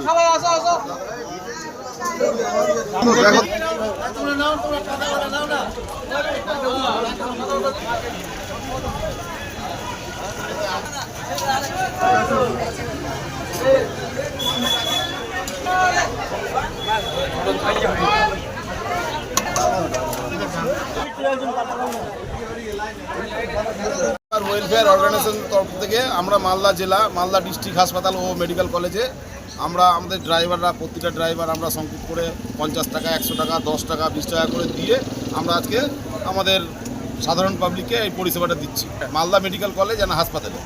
খাবার আসো আসো ওয়েলফেয়ার অর্গানাইজেশনের তরফ থেকে আমরা মালদা জেলা মালদা ডিস্ট্রিক্ট হাসপাতাল ও মেডিকেল কলেজে আমরা আমাদের ড্রাইভাররা প্রতিটা ড্রাইভার আমরা সংযুক্ত করে 50 টাকা 100 টাকা 10 টাকা 20 টাকা করে দিয়ে আমরা আজকে আমাদের সাধারণ পাবলিককে এই পরিষেবাটা দিচ্ছি মালদা মেডিকেল কলেজ অ্যান্ড হাসপাতালে।